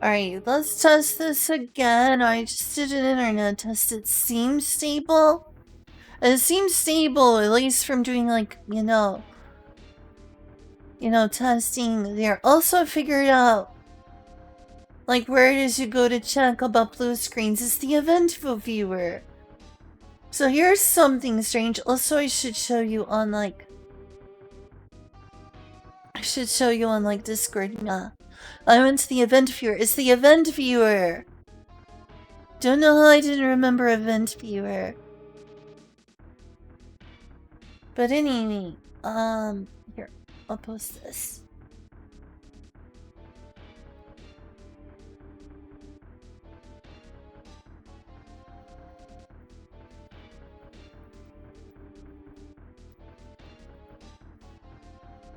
Alright, let's test this again. I just did an internet test. It seems stable. It seems stable, at least from doing, like, testing there. Also figured out, like, where it is you go to check about blue screens. It's the event viewer. So here's something strange. Also, I should show you on, like, Discord. Yeah. I went to the event viewer. It's the event viewer. Don't know how I didn't remember event viewer. But anyway, here, I'll post this.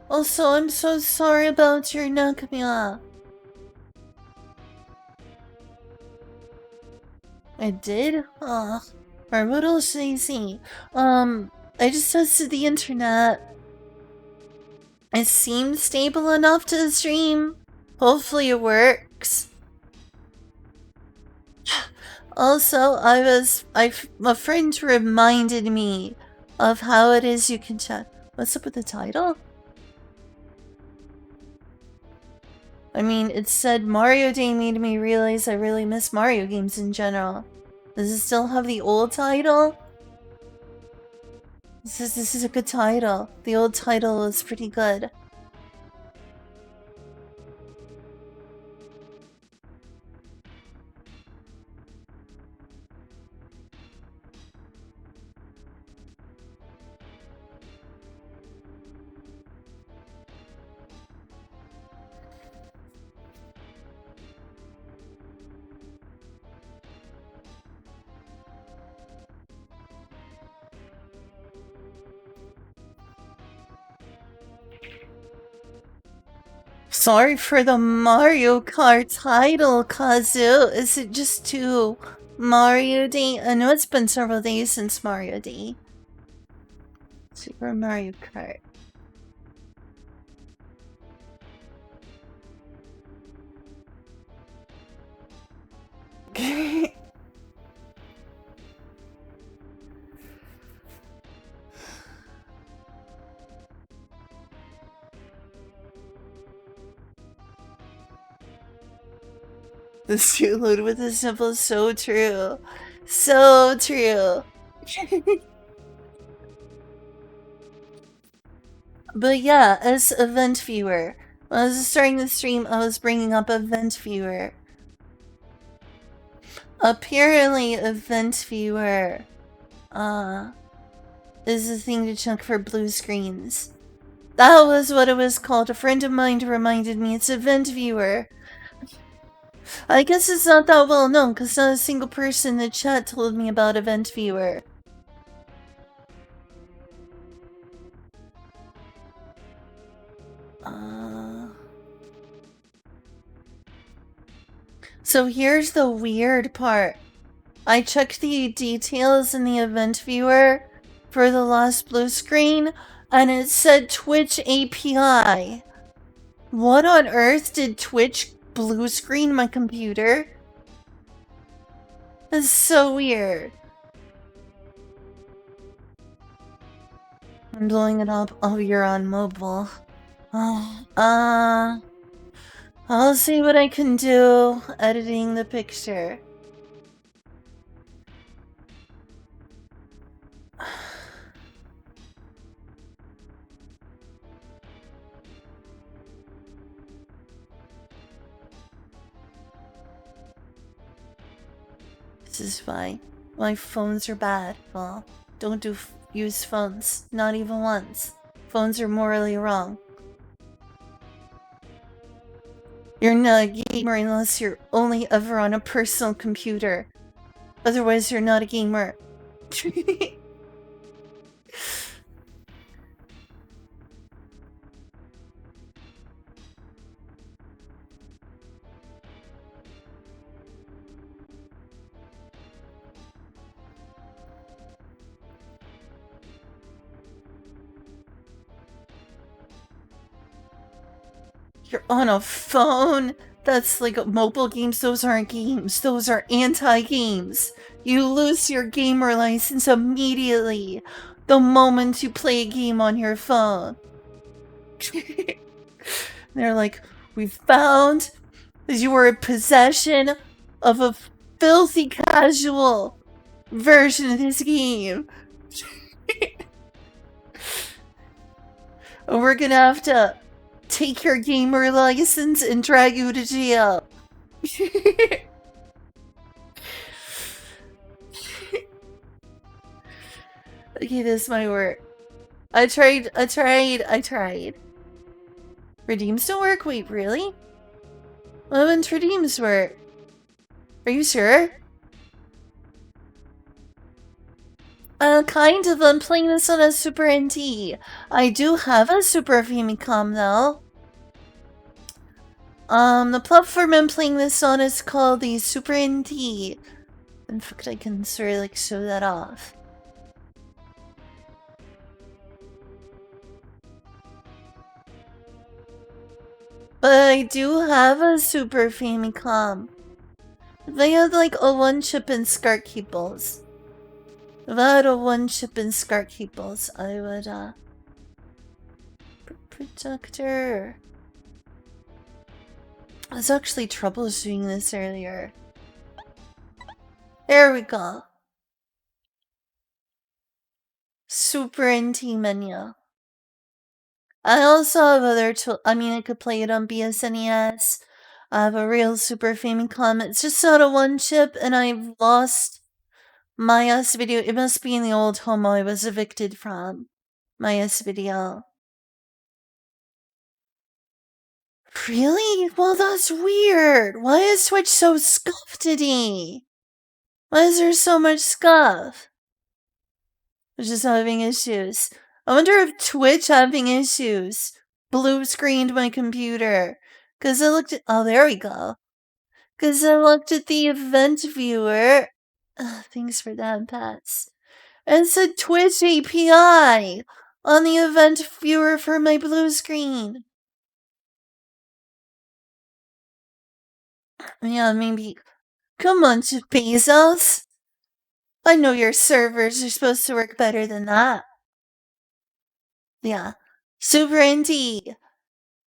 Also, I'm so sorry about your Nakamia. I did? Ugh. Or what else should I say? I just tested the internet. It seems stable enough to stream. Hopefully it works. Also, a friend reminded me of how it is you can check. What's up with the title? I mean, it said Mario Day made me realize I really miss Mario games in general. Does it still have the old title? This is a good title. The old title was pretty good. Sorry for the Mario Kart title, Kazu. Is it just too Mario Day? I know it's been several days since Mario Day. Super Mario Kart. The suit loaded with the symbol, so true. So true. But yeah, as event viewer, when I was starting the stream, I was bringing up event viewer. Apparently, event viewer, is the thing to check for blue screens. That was what it was called. A friend of mine reminded me it's event viewer. I guess it's not that well known, because not a single person in the chat told me about event viewer. So here's the weird part. I checked the details in the event viewer for the last blue screen, and it said Twitch API. What on earth did Twitch blue screen my computer? That's so weird. I'm blowing it up. Oh, you're on mobile. Oh, I'll see what I can do editing the picture. This is fine. My phones are bad. Well, don't use phones. Not even once. Phones are morally wrong. You're not a gamer unless you're only ever on a personal computer. Otherwise, you're not a gamer. You're on a phone? That's like mobile games. Those aren't games. Those are anti-games. You lose your gamer license immediately the moment you play a game on your phone. They're like, we found that you were in possession of a filthy casual version of this game. And we're gonna have to take your gamer license and drag you to jail. Okay, this might work. I tried. Redeems don't work? Wait, really? Why wouldn't redeems work? Are you sure? Kind of. I'm playing this on a Super NT. I do have a Super Famicom, though. The platform I'm playing this on is called the Super NT. In fact, I can sort of like show that off. But I do have a Super Famicom. If I had like a one-chip and SCART cables. If I had a one-chip and SCART cables, I would, Projector. I was actually troubleshooting this earlier. There we go. Super NT menu. I also have other I could play it on BSNES. I have a real Super Famicom. It's just not a one chip, and I've lost my S-Video. It must be in the old home I was evicted from. My S-Video. Really? Well, that's weird. Why is Twitch so scuffed today? Why is there so much scuff? It's just having issues. I wonder if Twitch having issues blue screened my computer. Cause I looked at, oh, there we go. Cause I looked at the event viewer. Thanks for that, Pats. And said Twitch API on the event viewer for my blue screen. Yeah, maybe. Come on, Jeff Bezos. I know your servers are supposed to work better than that. Yeah. Super NT.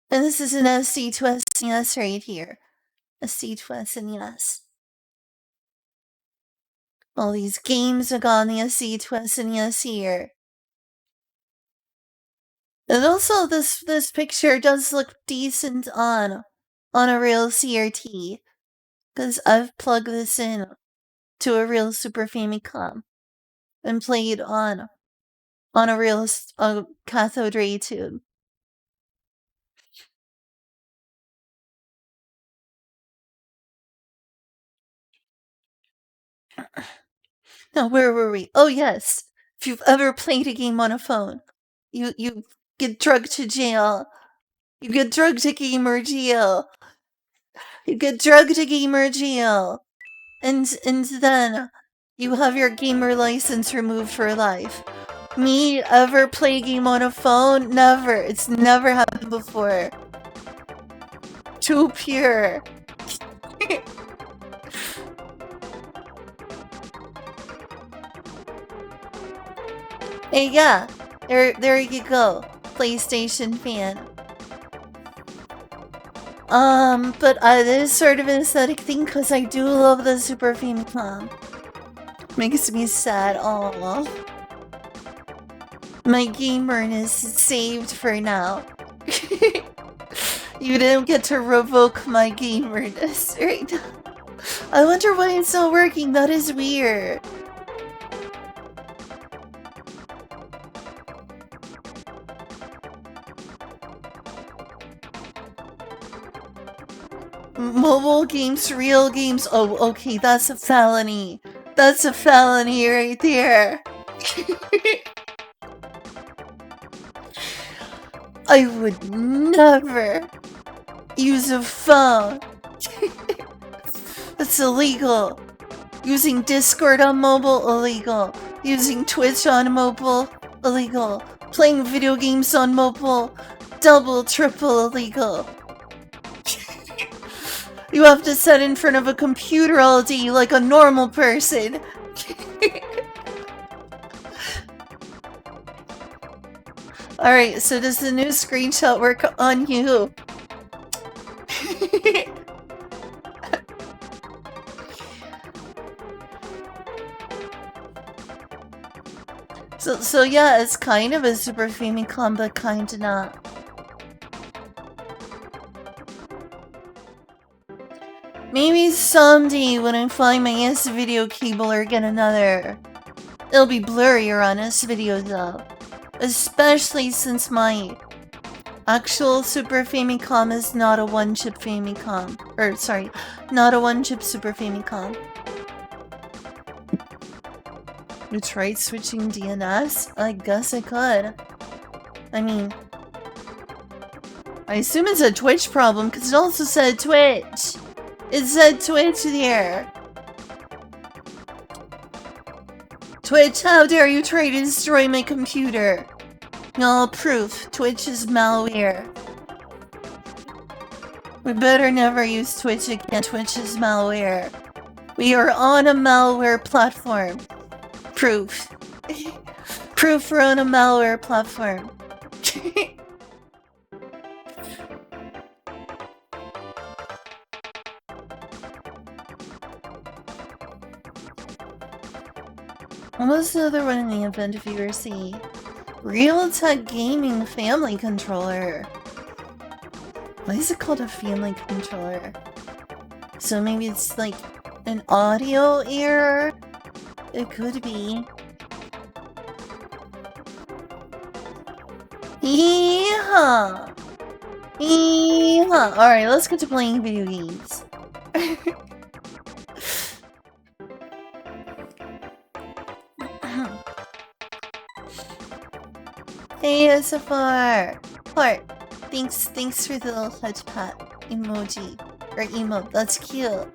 And this is an SD to SNES right here. SD to SNES. All these games are on the SD to SNES here. And also this picture does look decent on a real CRT. Because I've plugged this in to a real Super Famicom. And played on a real cathode ray tube. Now, where were we? Oh, yes. If you've ever played a game on a phone, you get drugged to jail. You get drugged to gamer jail. You get drugged to gamer jail. And then you have your gamer license removed for life. Me ever play a game on a phone? Never. It's never happened before. Too pure. Hey, yeah. There you go. PlayStation fan. But it is sort of an aesthetic thing because I do love the Super Famicom. Makes me sad. Aww. My gamerness is saved for now. You didn't get to revoke my gamerness right now. I wonder why it's not working. That is weird. Mobile games, real games. Oh, okay, that's a felony. That's a felony right there. I would never use a phone. That's illegal. Using Discord on mobile, illegal. Using Twitch on mobile, illegal. Playing video games on mobile, double, triple illegal. You have to sit in front of a computer all day like a normal person. Alright, so does the new screenshot work on you? So yeah, it's kind of a Super Famicom, but kinda not. Maybe someday when I find my S-Video cable or get another, it'll be blurrier on S-Video though. Especially since my actual Super Famicom is not a one-chip Famicom. Or, sorry, not a one-chip Super Famicom. You tried switching DNS? I guess I could. I mean, I assume it's a Twitch problem because it also said Twitch. It said Twitch there. Twitch, how dare you try to destroy my computer? No proof. Twitch is malware. We better never use Twitch again. Twitch is malware. We are on a malware platform. Proof. Proof we're on a malware platform. What was the other one in the event viewer see? Realtek Gaming Family Controller. Why is it called a family controller? So maybe it's like an audio error? It could be. Yeehaw! Yeehaw! Alright, let's get to playing video games. Hey, SFR! Heart, thanks for the little touch pat emoji. Or emote, that's cute.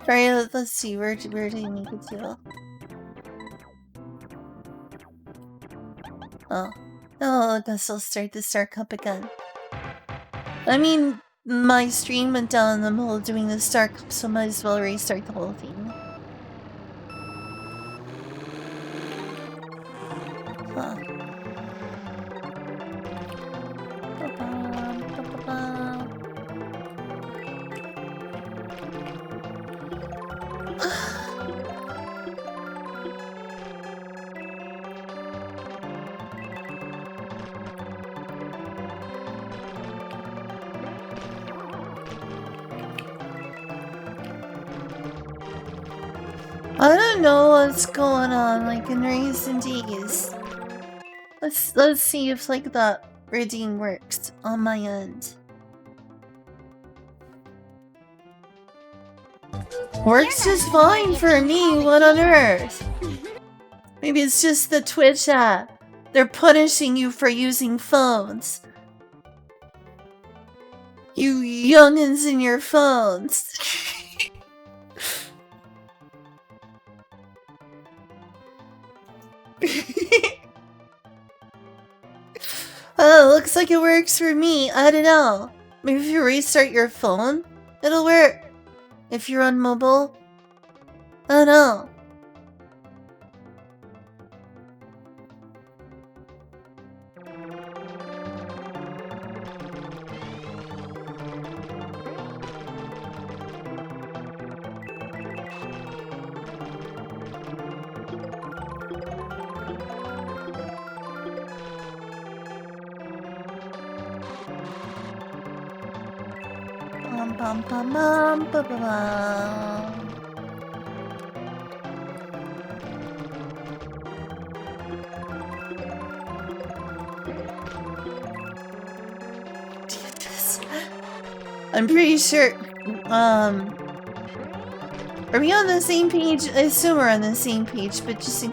Alright, let's see, where do you make it to? Oh. Oh, I guess I'll start the Star Cup again. I mean, my stream went down in the middle of doing the Star Cup, so might as well restart the whole thing. Huh. I don't know what's going on, like, in recent days. Let's see if, like, that redeem works on my end. Works just fine for me, what on earth? Maybe it's just the Twitch app. They're punishing you for using phones. You youngins in your phones. Oh, looks like it works for me. I don't know. Maybe if you restart your phone, it'll work. If you're on mobile. I don't know. Bum bum bum bum bum bum. I'm pretty sure, are we on the same page? I assume we're on the same page, but just in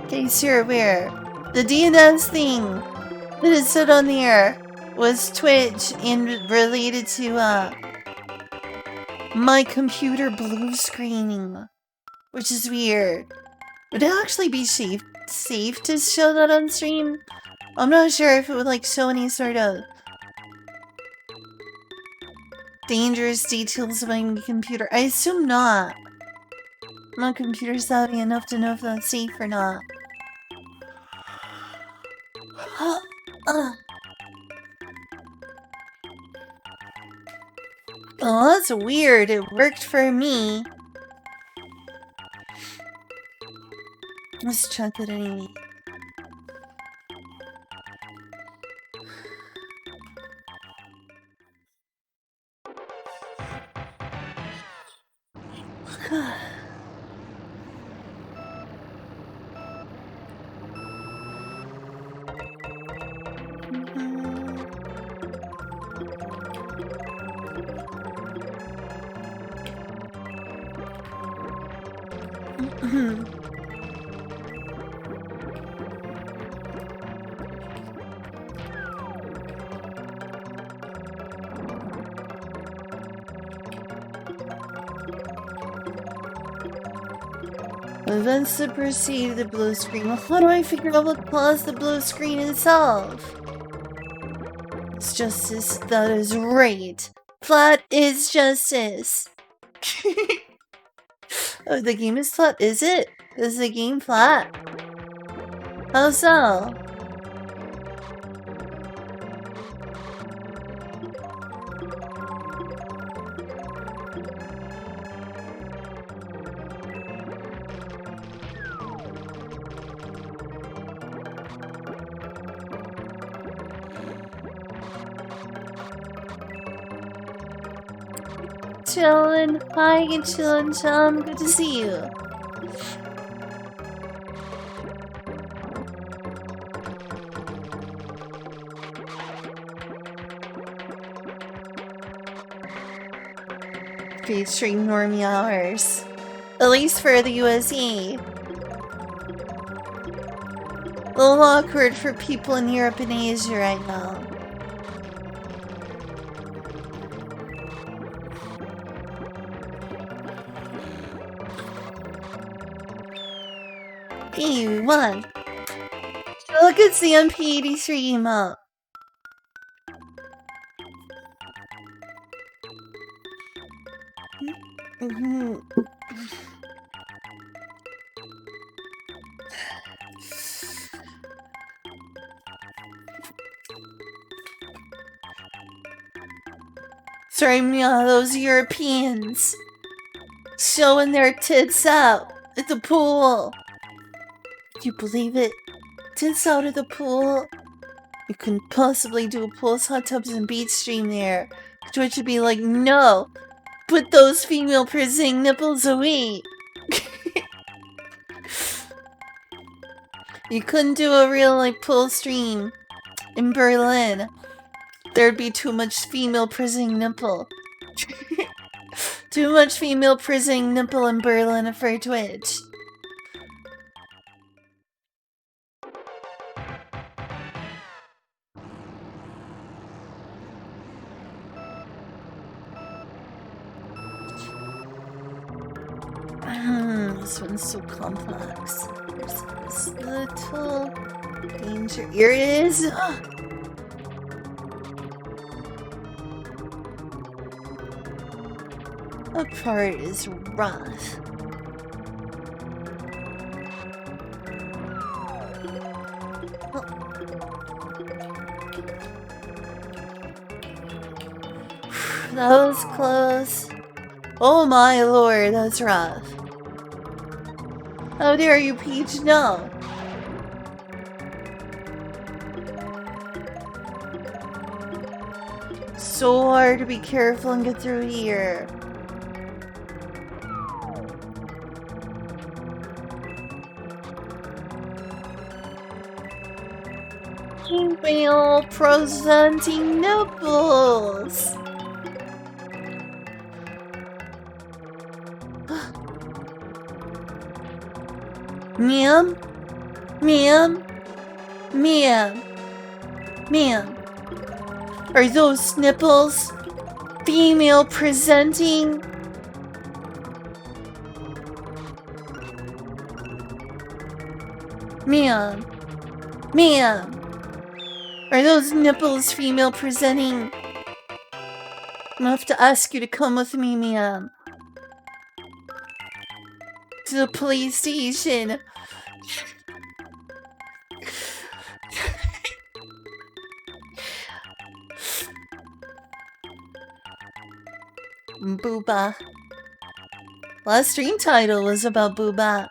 case you're aware, the DNS thing that it said on the air was Twitch and related to, my computer blue screening, which is weird. Would it actually be safe to show that on stream? I'm not sure if it would, like, show any sort of dangerous details of my computer. I assume not. I'm not computer savvy enough to know if that's safe or not. Oh, that's weird. It worked for me. Let's check it anyway. Events that precede the blue screen. Well, how do I figure out what caused the blue screen itself? It's justice. That is right. Plot is justice. Oh, the game is flat. Is it? Is the game flat? How so? Chillin'. Hi, chillin', chum. Good to see you. Featuring normie hours. At least for the USA. A little awkward for people in Europe and Asia right now. Hey, one. Look at the MP83 emote. Sorry, Mia, those Europeans showing their tits out at the pool. Do you believe it? Tits out at the pool? You couldn't possibly do a pool's hot tubs and beach stream there. Twitch would be like, no, put those female presenting nipples away. You couldn't do a real pool stream in Berlin. There'd be too much female presenting nipple. Too much female presenting nipple in Berlin for Twitch. This one's so complex. There's this little danger. Here it is. That part is rough. That was close. Oh my lord, that's rough. How dare you, Peach? No. So hard to be careful and get through here. Female presenting nipples. Ma'am? Ma'am? Ma'am? Ma'am? Are those nipples female presenting? Ma'am? Ma'am? Are those nipples female presenting? I'm gonna have to ask you to come with me, ma'am. To the police station. Booba. Last stream title was about Booba.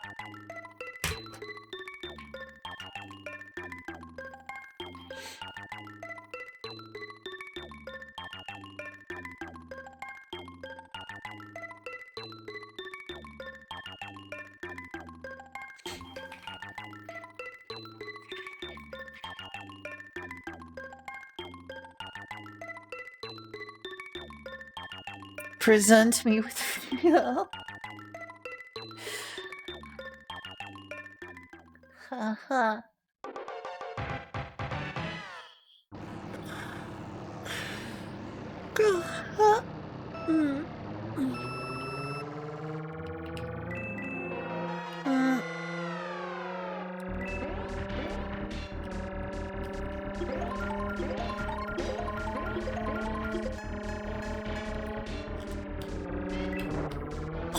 Present me with meal. Haha.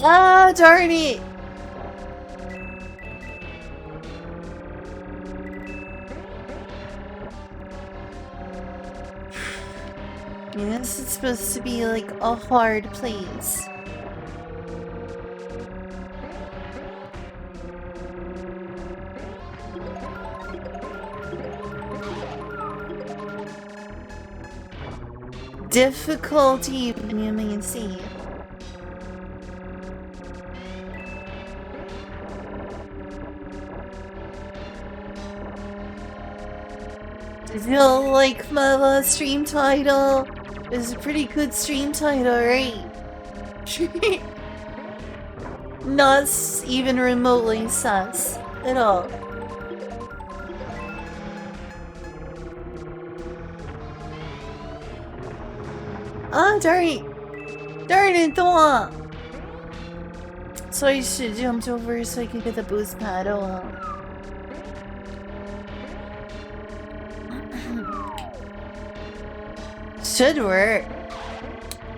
Ah, darn it! I mean, this is supposed to be like a hard place. Difficulty, you may see. I feel like my last stream title is a pretty good stream title, right? Not even remotely sus at all. Ah, darn it! Darn it, Dwa! So I should jumped over so I could get the boost pad, oh well. Should work.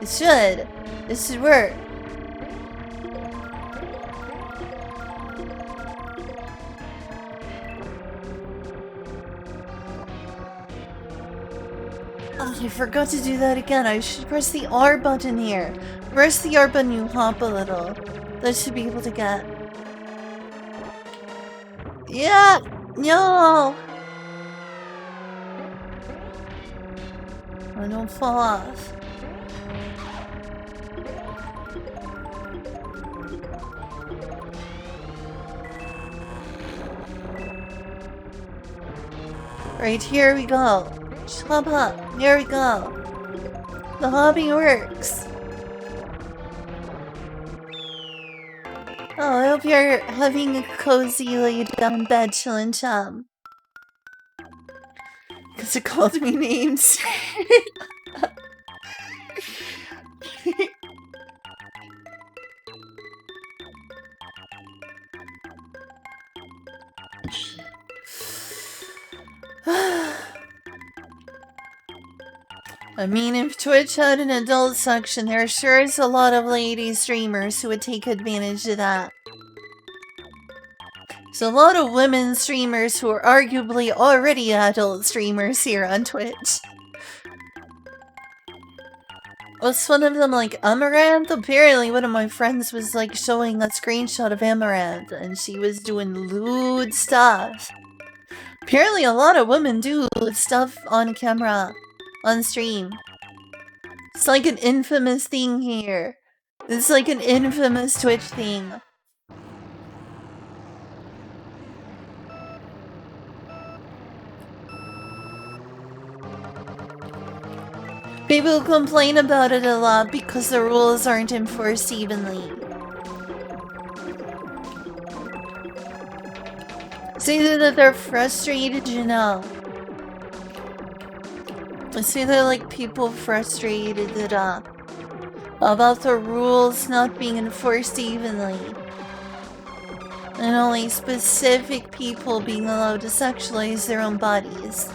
It should. It should work. Oh, I forgot to do that again. I should press the R button here. Press the R button, you hop a little. That should be able to get. Yeah! No! Oh, don't fall off. Right, here we go. Just hop up. There we go. The hopping works. Oh, I hope you're having a cozy lay down bed chillin' chum. Because it called me names. I mean, if Twitch had an adult section, there sure is a lot of lady streamers who would take advantage of that. There's a lot of women streamers who are arguably already adult streamers here on Twitch. Was one of them like Amaranth? Apparently one of my friends was like showing a screenshot of Amaranth and she was doing lewd stuff. Apparently a lot of women do lewd stuff on camera, on stream. It's like an infamous thing here. It's like an infamous Twitch thing. People complain about it a lot because the rules aren't enforced evenly. It's either that they're frustrated, you know. It's either like people frustrated that, about the rules not being enforced evenly. And only specific people being allowed to sexualize their own bodies.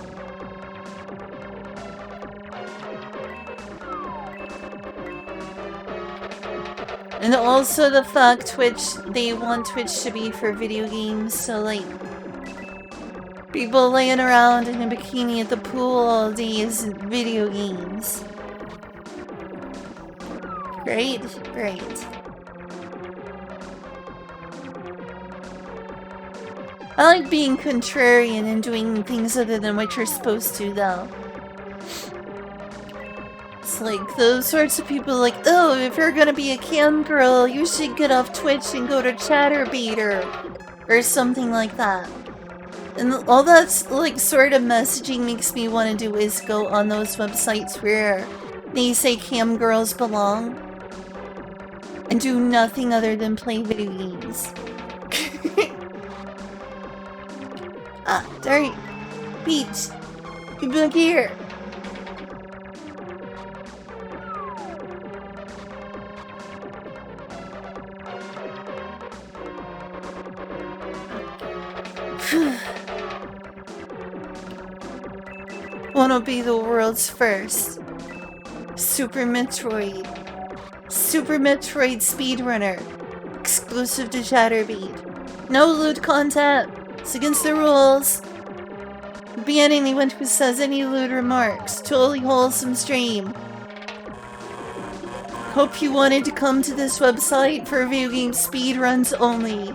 And also the fact they want Twitch to be for video games, so like people laying around in a bikini at the pool all day is video games. Great, great. I like being contrarian and doing things other than what you're supposed to, though. It's like those sorts of people like, oh, if you're gonna be a cam girl, you should get off Twitch and go to Chatterbeater. Or something like that. And all that's like sort of messaging makes me want to do is go on those websites where they say cam girls belong. And do nothing other than play video games. Ah, darn. Peach, get back here. Wanna be the world's first Super Metroid speedrunner, exclusive to Chatterbeat. No lewd content. It's against the rules. Ban anyone who says any lewd remarks. Totally wholesome stream. Hope you wanted to come to this website for video game speedruns only.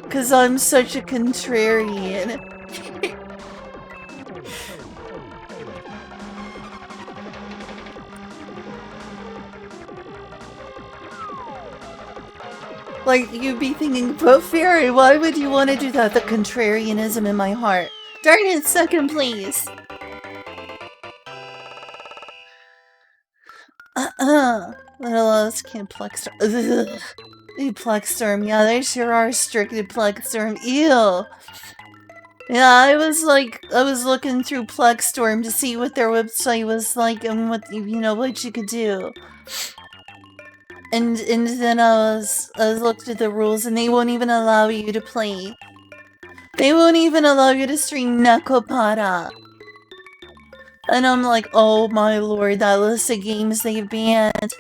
Cause I'm such a contrarian. Like, you'd be thinking, but Fairy, why would you want to do that? The contrarianism in my heart. Darn it, second, please. Little else can't Plexstorm. Plexstorm, yeah, they sure are restricted Plexstorm. Ew. Yeah, I was looking through Plexstorm to see what their website was like and what, you know, what you could do. And then I looked at the rules and they won't even allow you to play. They won't even allow you to stream Nekopara. And I'm like, oh my lord, that list of games they've banned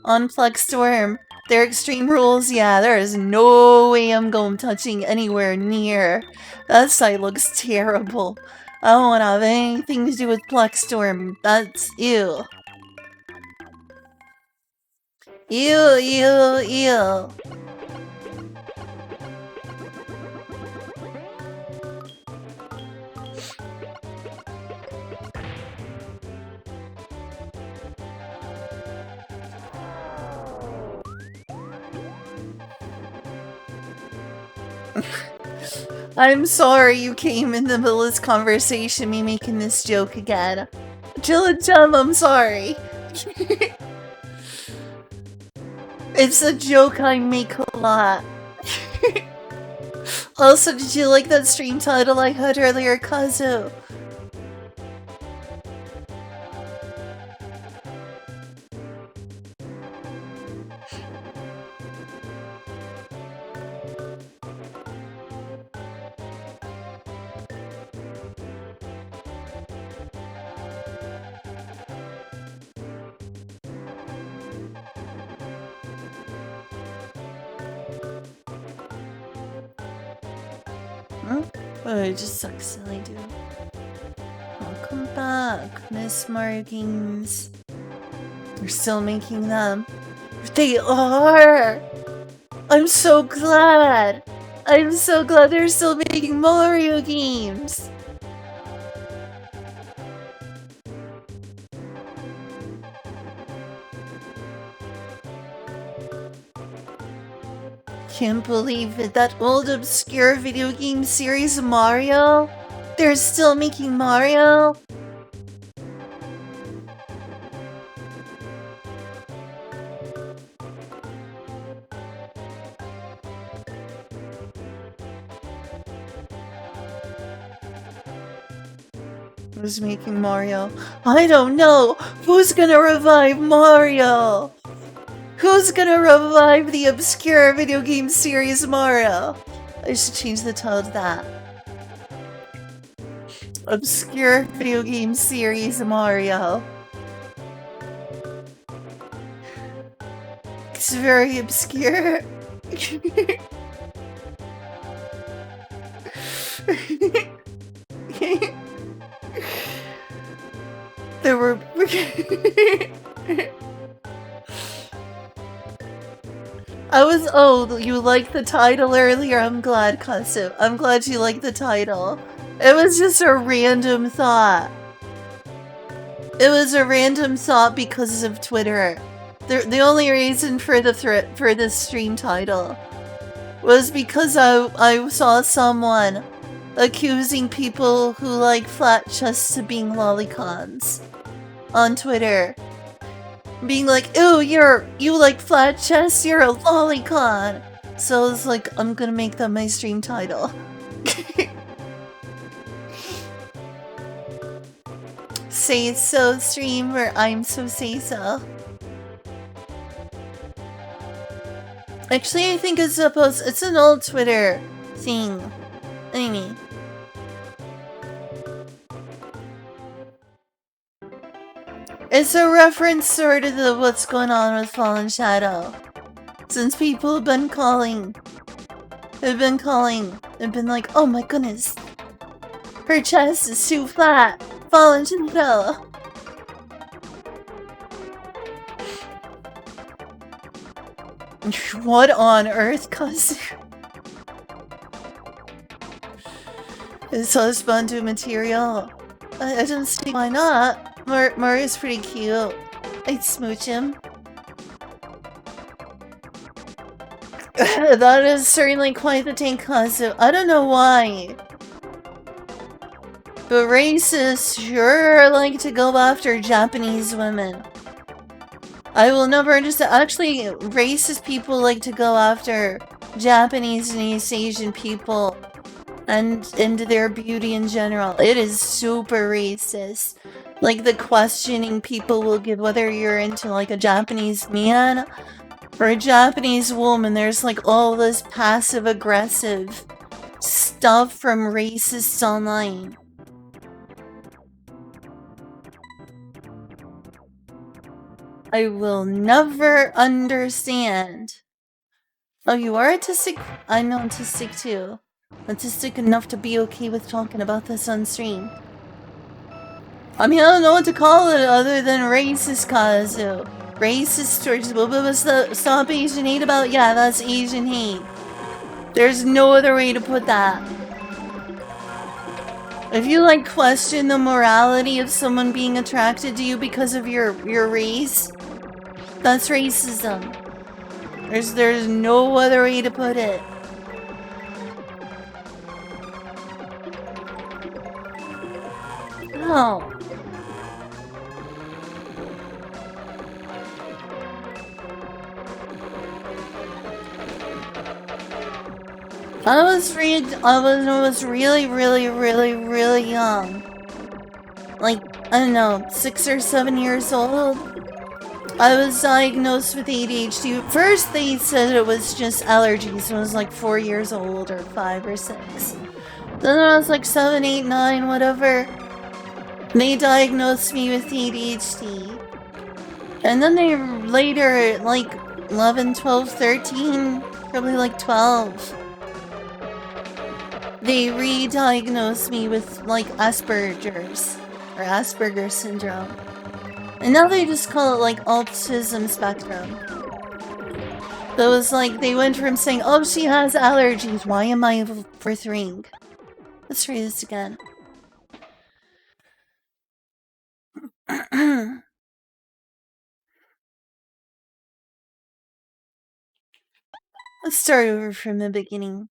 on Plexstorm. Their extreme rules, yeah, there is no way I'm going touching anywhere near. That site looks terrible. I don't want to have anything to do with Plexstorm. That's ew. Ew, ew, ew. I'm sorry you came in the middle of this conversation, me making this joke again. Jill and Jum, I'm sorry. It's a joke I make a lot. Also, did you like that stream title I had earlier, Kazu? Oh, it just sucks that I do. Welcome back, Miss Mario Games. They're still making them. They are! I'm so glad! I'm so glad they're still making Mario games! Can't believe it, that old obscure video game series Mario? They're still making Mario? Who's making Mario? I don't know! Who's gonna revive Mario? Who's gonna revive the obscure video game series Mario? I should change the title to that. Obscure video game series Mario. It's very obscure. There were... Oh, you liked the title earlier? I'm glad, Kasu. I'm glad you liked the title. It was just a random thought. It was a random thought because of Twitter. The only reason for the stream title was because I saw someone accusing people who like flat chests of being lolicons on Twitter. Being like, ew, you like flat chests, you're a lolicon. So I was like, I'm gonna make that my stream title. Say so stream or I'm so say so. Actually, I think it's it's an old Twitter thing. Anyway. It's a reference sort of to what's going on with Fallen Shadow. Since people have been calling. They've been like, oh my goodness. Her chest is too flat. Fallen Shadow. What on earth, cuz? Is husband material? I don't see why not. Mario's pretty cute. I'd smooch him. That is certainly quite the take, Kazu. I don't know why. But racists sure like to go after Japanese women. I will never understand. Actually, racist people like to go after Japanese and East Asian people and their beauty in general. It is super racist. Like the questioning people will give whether you're into like a Japanese man or a Japanese woman. There's like all this passive aggressive stuff from racists online. I will never understand. Oh, you are autistic? I'm autistic too. Autistic enough to be okay with talking about this on stream. I mean, I don't know what to call it other than racist, Kazu. Racist or stop Asian hate about? Yeah, that's Asian hate. There's no other way to put that. If you like question the morality of someone being attracted to you because of your race, that's racism. There's no other way to put it. Oh. I was really young. Like, I don't know, 6 or 7 years old. I was diagnosed with ADHD. First they said it was just allergies when I was like 4 years old or 5 or 6. Then when I was like 7, 8, 9, whatever, they diagnosed me with ADHD. And then they later, like 11, 12, 13, probably like 12, they re-diagnosed me with like Asperger's or Asperger's syndrome. And now they just call it like autism spectrum. So it was like they went from saying, oh, she has allergies. Why am I fourth ring? Let's try this again. Let's start over from the beginning.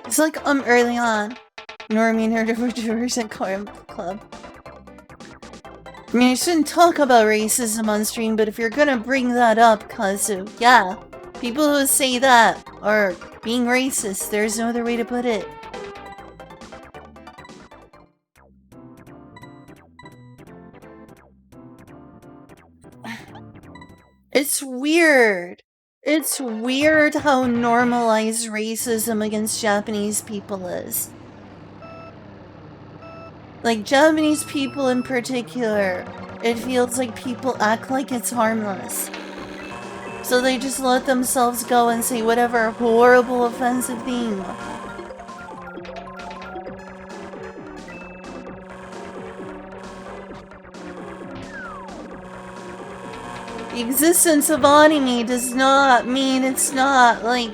It's like early on. Normie Nerdiverse Club. I mean, I shouldn't talk about racism on stream, but if you're gonna bring that up, Kazu, yeah, people who say that are being racist. There's no other way to put it. It's weird. It's weird how normalized racism against Japanese people is. Like, Japanese people in particular it feels like people act like it's harmless. So they just let themselves go and say whatever horrible, offensive thing. The existence of anime does not mean it's not, like...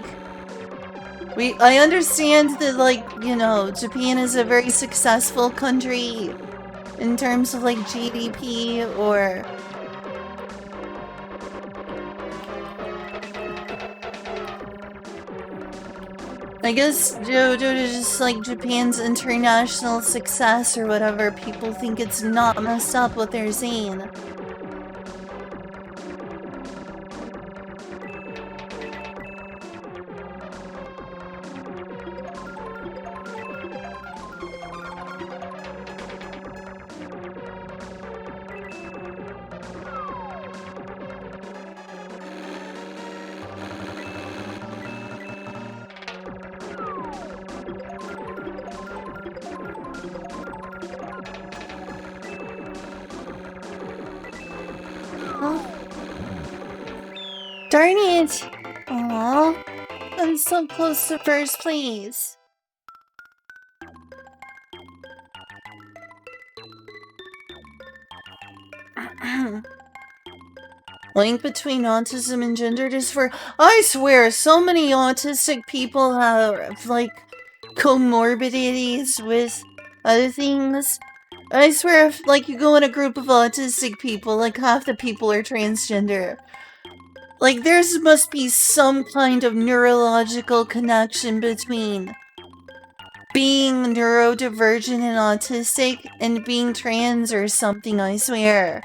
I understand that, like, you know, Japan is a very successful country in terms of, like, GDP or... I guess due to just, like, Japan's international success or whatever, people think it's not messed up what they're saying. Darn it! Aww. I'm so close to first place. Link between autism and gender dysphoria. I swear, so many autistic people have, like, comorbidities with other things. I swear, if, like, you go in a group of autistic people, like, half the people are transgender. Like, there must be some kind of neurological connection between being neurodivergent and autistic and being trans or something, I swear.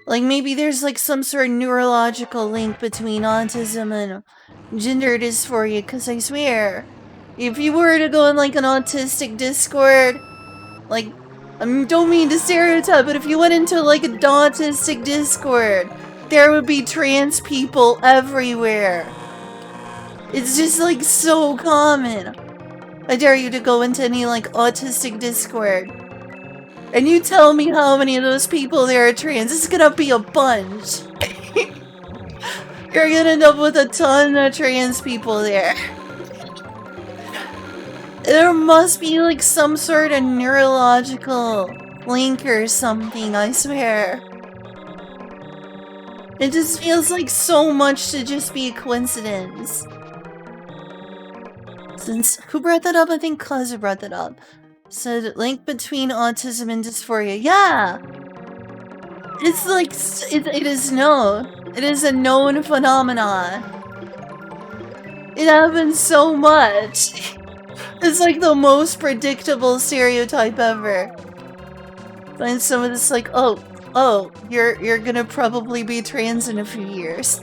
Like, maybe there's, like, some sort of neurological link between autism and gender dysphoria, because I swear, if you were to go in, like, an autistic Discord, like, I don't mean to stereotype, but if you went into, like, an autistic Discord, there would be trans people everywhere. It's just, like, so common. I dare you to go into any, like, autistic Discord. And you tell me how many of those people there are trans. It's gonna be a bunch. You're gonna end up with a ton of trans people there. There must be, like, some sort of neurological link or something, I swear. It just feels like so much to just be a coincidence. Who brought that up? I think Kazu brought that up. Said link between autism and dysphoria. Yeah! It's like, it is known. It is a known phenomenon. It happens so much. It's like the most predictable stereotype ever. And some of this like, oh, you're gonna probably be trans in a few years.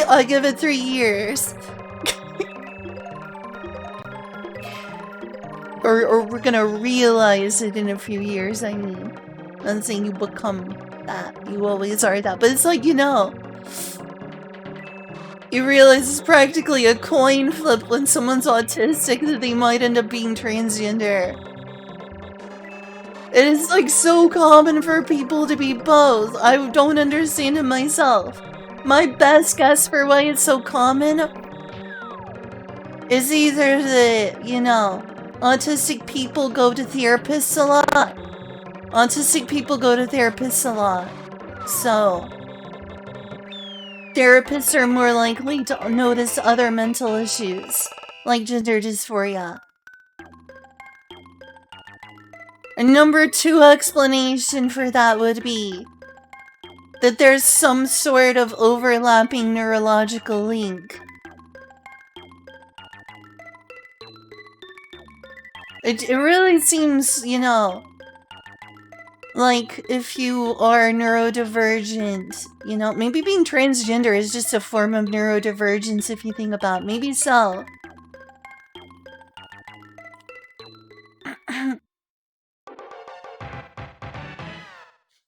I'll give it 3 years. or we're gonna realize it in a few years, I mean. I'm not saying you become that. You always are that. But it's like, you know, you realize it's practically a coin flip when someone's autistic that they might end up being transgender. It is like so common for people to be both. I don't understand it myself. My best guess for why it's so common is either that, you know, autistic people go to therapists a lot. Autistic people go to therapists a lot. So, therapists are more likely to notice other mental issues, like gender dysphoria. A number 2 explanation for that would be that there's some sort of overlapping neurological link. It really seems, you know, like if you are neurodivergent, you know, maybe being transgender is just a form of neurodivergence if you think about it. Maybe so.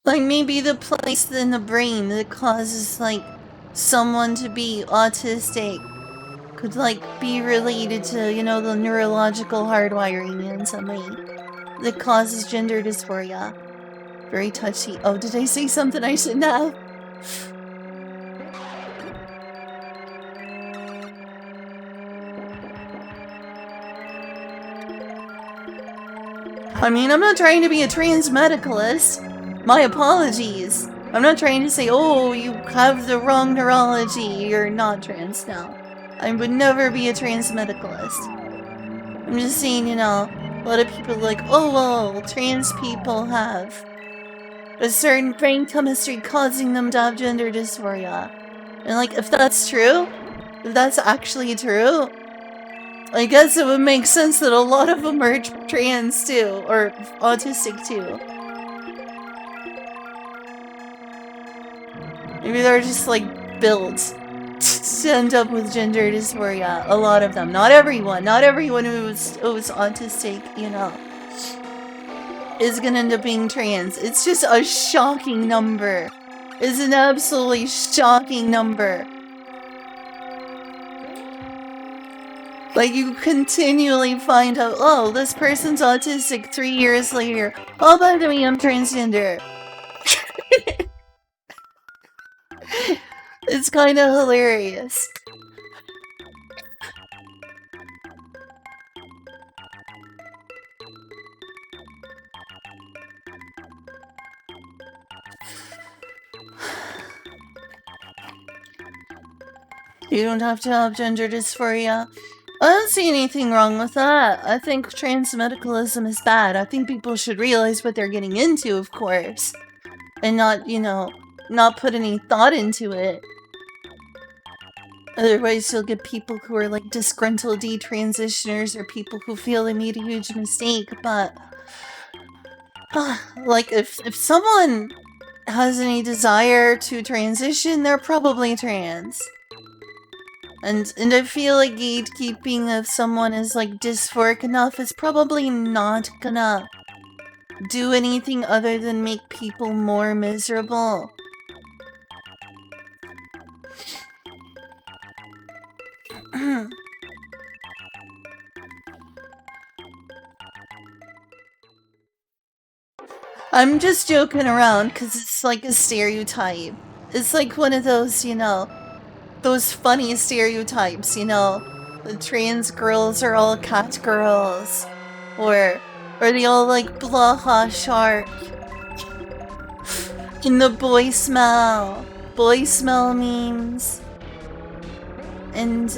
Like maybe the place in the brain that causes like someone to be autistic could like be related to, you know, the neurological hardwiring in some way that causes gender dysphoria. Very touchy. Oh, did I say something I shouldn't have? I mean, I'm not trying to be a trans medicalist. My apologies. I'm not trying to say, oh, you have the wrong neurology, you're not trans now. I would never be a trans medicalist. I'm just saying, you know, a lot of people are like, oh, well, trans people have a certain brain chemistry causing them to have gender dysphoria. And like, if that's true, if that's actually true, I guess it would make sense that a lot of them are trans too, or autistic too. Maybe they're just like built to end up with gender dysphoria. A lot of them. Not everyone. Not everyone who's autistic, you know, is gonna end up being trans. It's just a shocking number. It's an absolutely shocking number. Like, you continually find out, oh, this person's autistic 3 years later. Oh, by the way, I'm transgender. It's kind of hilarious. You don't have to have gender dysphoria. I don't see anything wrong with that. I think trans medicalism is bad. I think people should realize what they're getting into, of course. And not, you know, not put any thought into it. Otherwise, you'll get people who are like disgruntled detransitioners or people who feel they made a huge mistake. But, like, if someone has any desire to transition, they're probably trans. And I feel like gatekeeping if someone is like dysphoric enough is probably not gonna do anything other than make people more miserable. I'm just joking around because it's like a stereotype. It's like one of those, you know, those funny stereotypes, you know. The trans girls are all cat girls. Or they all like Blaha Shark. And the boy smell memes. And,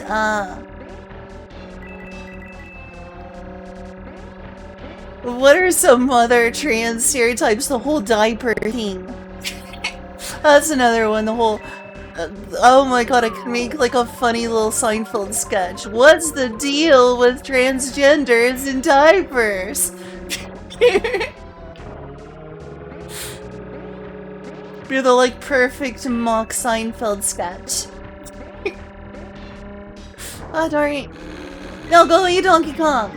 what are some other trans stereotypes? The whole diaper thing. That's another one, the whole... oh my god, I can make like a funny little Seinfeld sketch. What's the deal with transgenders in diapers? You're the like perfect mock Seinfeld sketch. Oh, darn it. No, go eat Donkey Kong!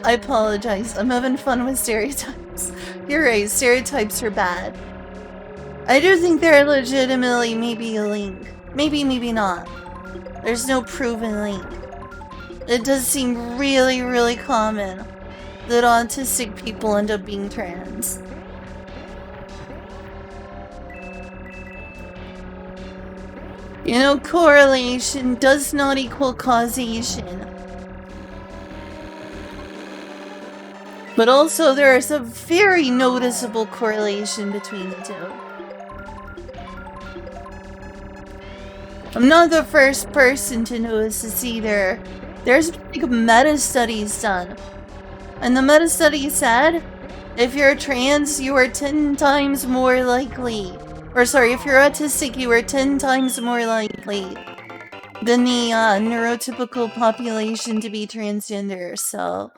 I apologize. I'm having fun with stereotypes. You're right, stereotypes are bad. I do think they're legitimately maybe a link. Maybe, maybe not. There's no proven link. It does seem really, really common that autistic people end up being trans. You know, correlation does not equal causation. But also, there is a very noticeable correlation between the two. I'm not the first person to notice this either. There's like meta-studies done. And the meta-study said, if you're trans, you are 10 times more likely. Or sorry, if you're autistic, you are 10 times more likely than the neurotypical population to be transgender, so...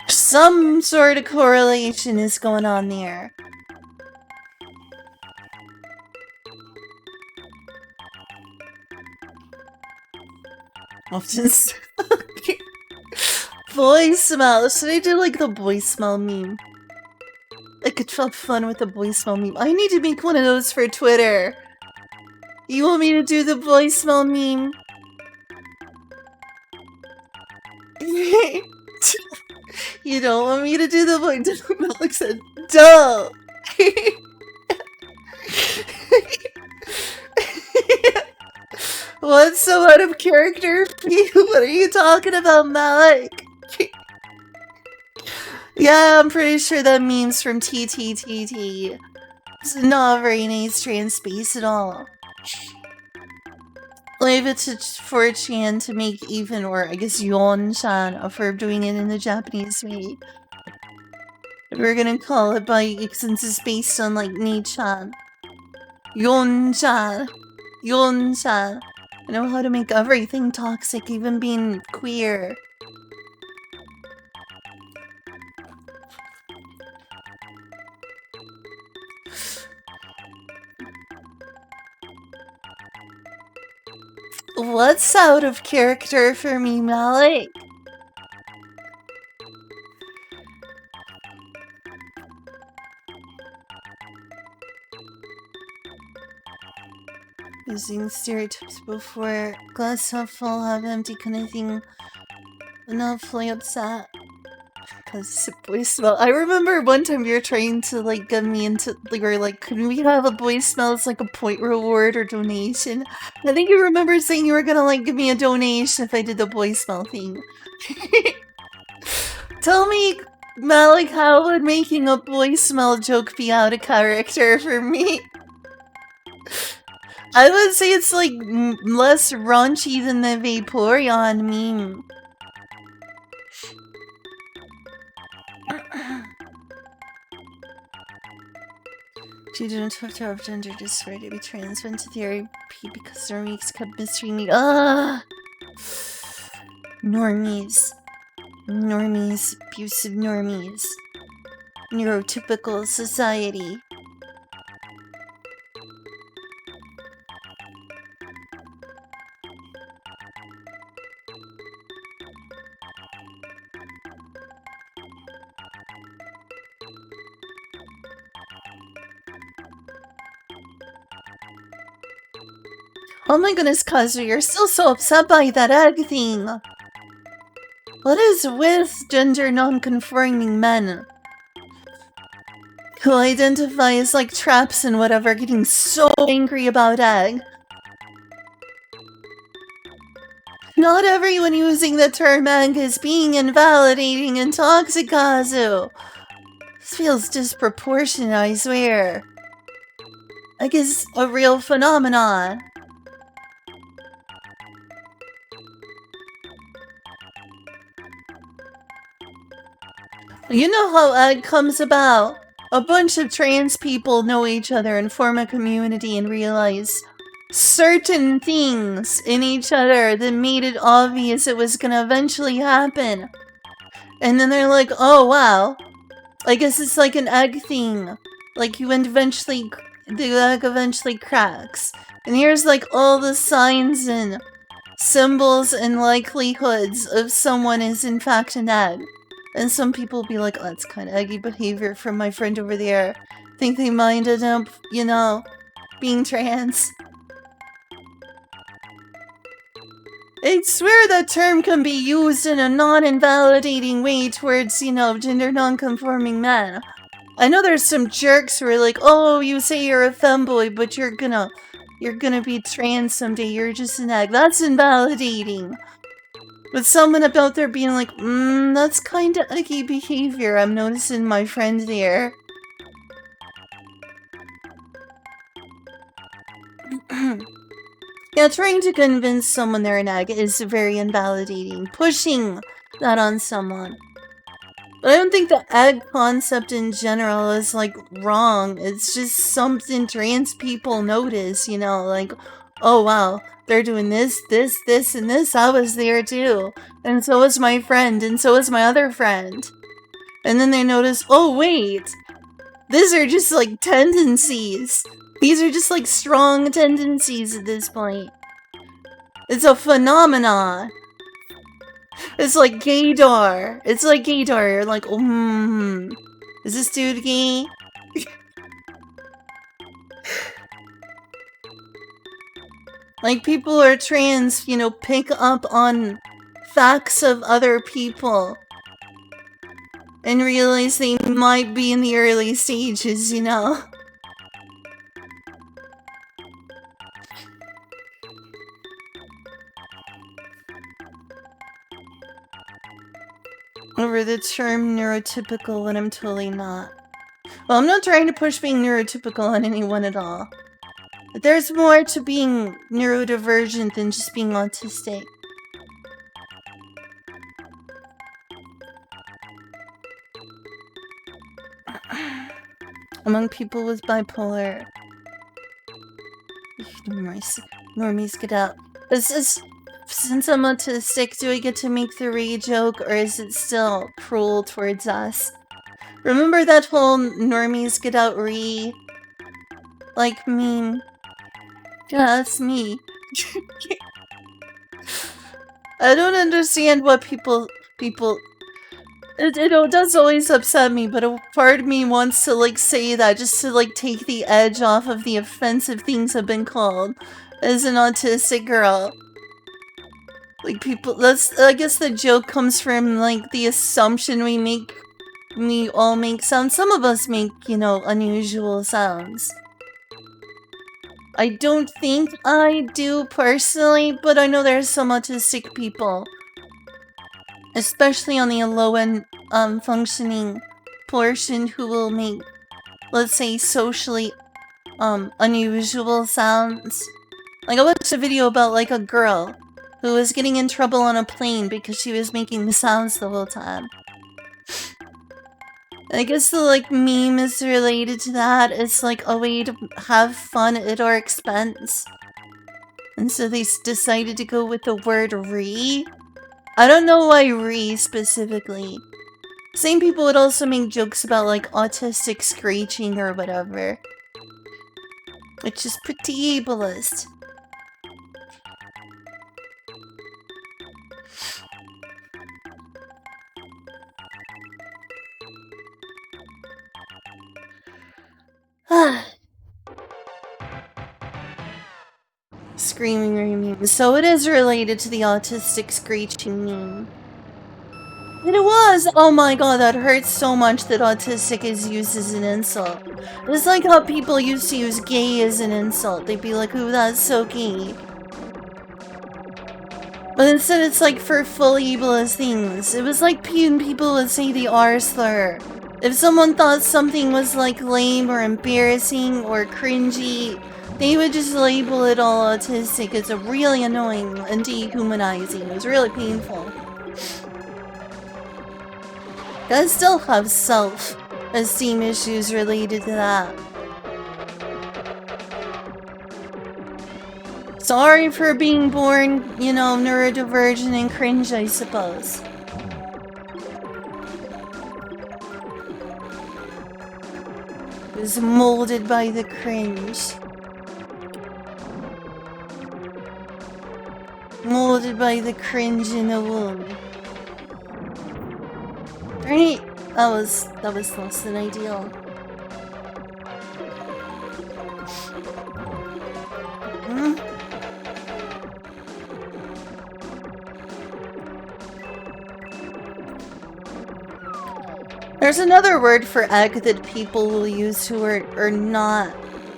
some sort of correlation is going on there. Often Boy smell. Should I do like the boy smell meme? I could have fun with the boy smell meme. I need to make one of those for Twitter. You want me to do the boy smell meme? You don't want me to do the boy. Malik said, duh. What's so out of character? What are you talking about, Malik? Yeah, I'm pretty sure that meme's from TTTT. It's not a very nice trans space at all. Leave it to 4chan to make even, or I guess Yon-chan, for doing it in the Japanese way. We're gonna call it by, since it's based on like Ni-chan. Yon-chan. Yon-chan. I know how to make everything toxic, even being queer. What's out of character for me, Malik? Using stereotypes before glass half full, half empty kind of thing. Not fully upset. Cause boy smell. I remember one time you were trying to like get me into, like, we were like, can we have a boy smell as like a point reward or donation? I think you remember saying you were gonna like give me a donation if I did the boy smell thing. Tell me, Malik, how would making a boy smell joke be out of character for me? I would say it's like less raunchy than the Vaporeon meme. You didn't have to have gender dysphoria to be trans, went to therapy because normies kept mistreating me. Ugh! Normies. Normies. Abusive normies. Neurotypical society. Oh my goodness, Kazu, you're still so upset by that egg thing. What is with gender non-conforming men who identify as like traps and whatever getting so angry about egg? Not everyone using the term egg is being invalidating and toxic, Kazu. This feels disproportionate, I swear. Egg is a real phenomenon. You know how egg comes about. A bunch of trans people know each other and form a community and realize certain things in each other that made it obvious it was gonna eventually happen. And then they're like, oh wow, I guess it's like an egg thing. Like the egg eventually cracks. And here's like all the signs and symbols and likelihoods of someone is in fact an egg. And some people be like, oh, that's kind of eggy behavior from my friend over there. Think they might end up, you know, being trans. I swear that term can be used in a non-invalidating way towards, you know, gender non-conforming men. I know there's some jerks who are like, oh, you say you're a femboy, but you're gonna be trans someday, you're just an egg. That's invalidating. But someone out there being like, that's kinda eggy behavior, I'm noticing my friend there. Yeah, trying to convince someone they're an egg is very invalidating. Pushing that on someone. But I don't think the egg concept in general is, like, wrong. It's just something trans people notice, you know, like, oh wow, they're doing this, this, this, and this. I was there too. And so was my friend, and so was my other friend. And then they notice, oh wait, these are just like tendencies. These are just like strong tendencies at this point. It's a phenomenon. It's like gaydar. It's like gaydar. You're like, is this dude gay? Like, people who are trans, you know, pick up on facts of other people and realize they might be in the early stages, you know? Over the term neurotypical, and I'm totally not. Well, I'm not trying to push being neurotypical on anyone at all. But there's more to being neurodivergent than just being autistic. Among people with bipolar. Normies, get out. Since I'm autistic, do I get to make the re joke, or is it still cruel towards us? Remember that whole normies get out re like meme? Yeah, that's me. I don't understand what people it does always upset me, but a part of me wants to like say that just to like take the edge off of the offensive things I've been called as an autistic girl. Like I guess the joke comes from like the assumption we all make sounds. Some of us make, you know, unusual sounds. I don't think I do personally, but I know there's some autistic people, especially on the low-end functioning portion, who will make, let's say, socially unusual sounds. Like, I watched a video about like a girl who was getting in trouble on a plane because she was making the sounds the whole time. I guess the like meme is related to that. It's like a way to have fun at our expense. And so they decided to go with the word re. I don't know why re specifically. Same people would also make jokes about like autistic screeching or whatever. Which is pretty ableist. Screaming meme. So it is related to the autistic screeching meme. And it was! Oh my god, that hurts so much that autistic is used as an insult. It's like how people used to use gay as an insult. They'd be like, ooh, that's so gay. But instead it's like for full ableist things. It was like people would say the R slur. If someone thought something was like lame or embarrassing or cringy, they would just label it all autistic. It's really annoying and dehumanizing. It was really painful. I still have self-esteem issues related to that. Sorry for being born, you know, neurodivergent and cringe, I suppose. It was molded by the cringe. Molded by the cringe in the womb. Right? That was less than ideal. There's another word for egg that people will use who are not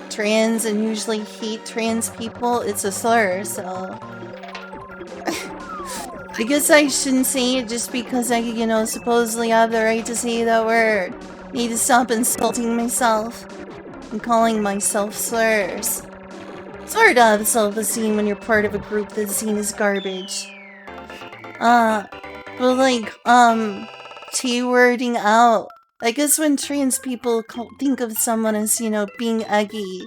trans and usually hate trans people. It's a slur, so I guess I shouldn't say it just because I, you know, supposedly have the right to say that word. Need to stop insulting myself and calling myself slurs. It's hard to have self-esteem when you're part of a group that's seen as garbage. But like, T-wording out. I guess when trans people think of someone as, you know, being eggy,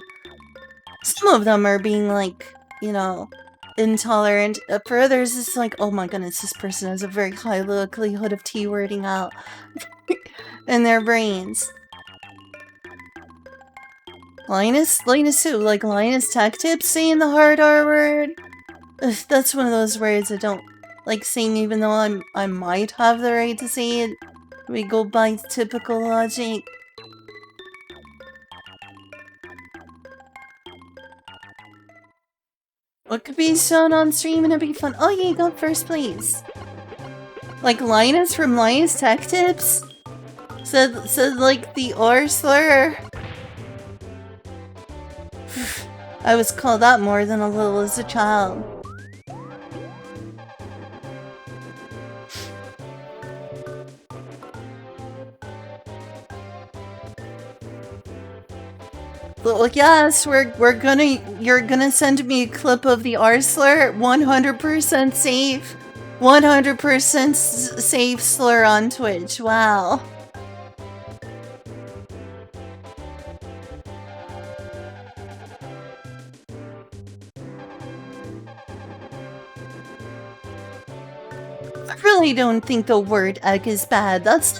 some of them are being like, you know, intolerant. For others, it's like, oh my goodness, this person has a very high likelihood of T-wording out in their brains. Linus who? Like Linus Tech Tips saying the hard R word? Ugh, that's one of those words I don't like saying even though I might have the right to say it, we go by typical logic. What could be shown on stream and it'd be fun? Oh yeah, you got first place. Like Linus from Linus Tech Tips said like the R slur. I was called that more than a little as a child. Well, yes, you're gonna send me a clip of the R slur. 100% safe. 100% safe slur on Twitch. Wow. I really don't think the word egg is bad. That's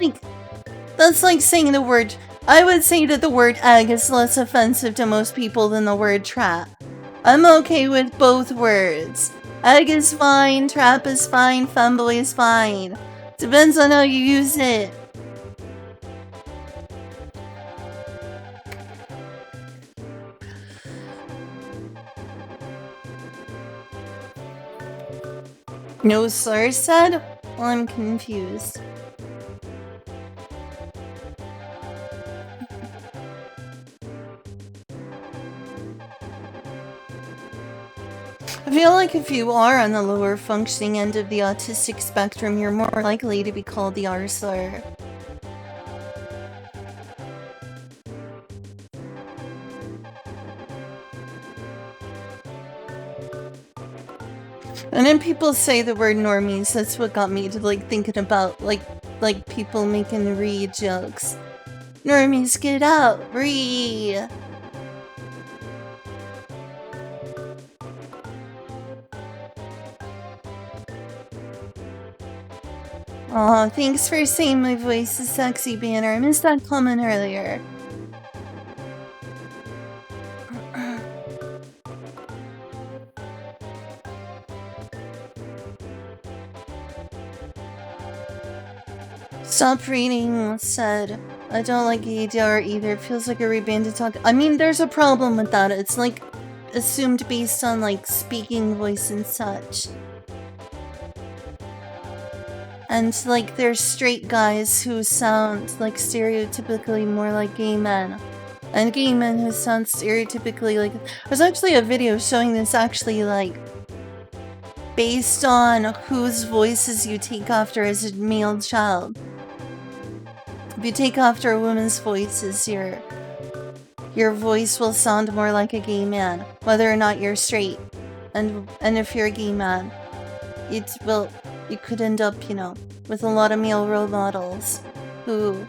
like saying the word. I would say that the word egg is less offensive to most people than the word trap. I'm okay with both words. Egg is fine, trap is fine, femboy is fine. Depends on how you use it. No slur said? Well, I'm confused. I feel like if you are on the lower functioning end of the autistic spectrum, you're more likely to be called the R slur. And then people say the word normies, that's what got me to like thinking about like people making re jokes. Normies get out, re. Aw, thanks for saying my voice is sexy, Banner. I missed that comment earlier. Stop reading said, I don't like ADR either. It feels like a rebanded talk. I mean, there's a problem with that. It's like assumed based on like speaking voice and such. And like there's straight guys who sound like stereotypically more like gay men. And gay men who sound stereotypically like... There's actually a video showing this actually like based on whose voices you take after as a male child. If you take after a woman's voices, your voice will sound more like a gay man, whether or not you're straight. And if you're a gay man, you could end up, you know, with a lot of male role models who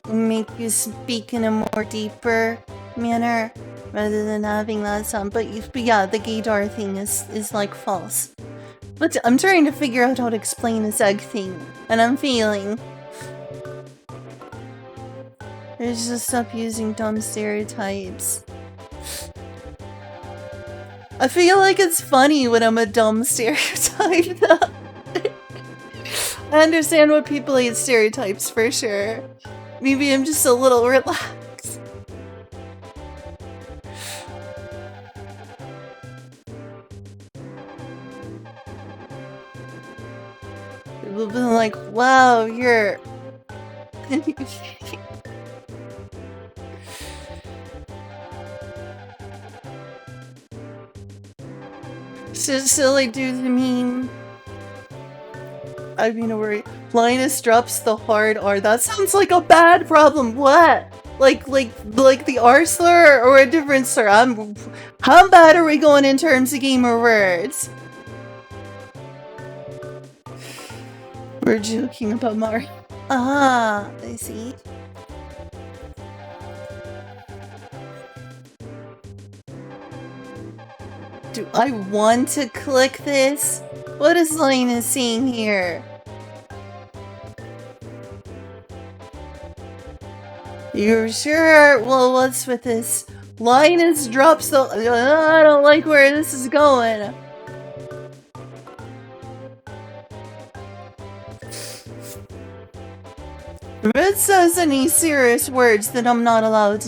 make you speak in a more deeper manner rather than having that sound. But yeah, the gaydar thing is like false. But I'm trying to figure out how to explain this egg thing, and I'm failing. I just stop using dumb stereotypes. I feel like it's funny when I'm a dumb stereotype, though. I understand what people hate stereotypes for sure. Maybe I'm just a little relaxed. People have been like, wow, you're... Silly do the meme. I mean, worry. Linus drops the hard R. That sounds like a bad problem. What? Like the R slur or a different slur? How bad are we going in terms of gamer words? We're joking about Mario. Ah, I see. Do I want to click this? What is Linus saying here? You sure? Well, what's with this? Linus drops the... I don't like where this is going. If it says any serious words, then I'm not allowed to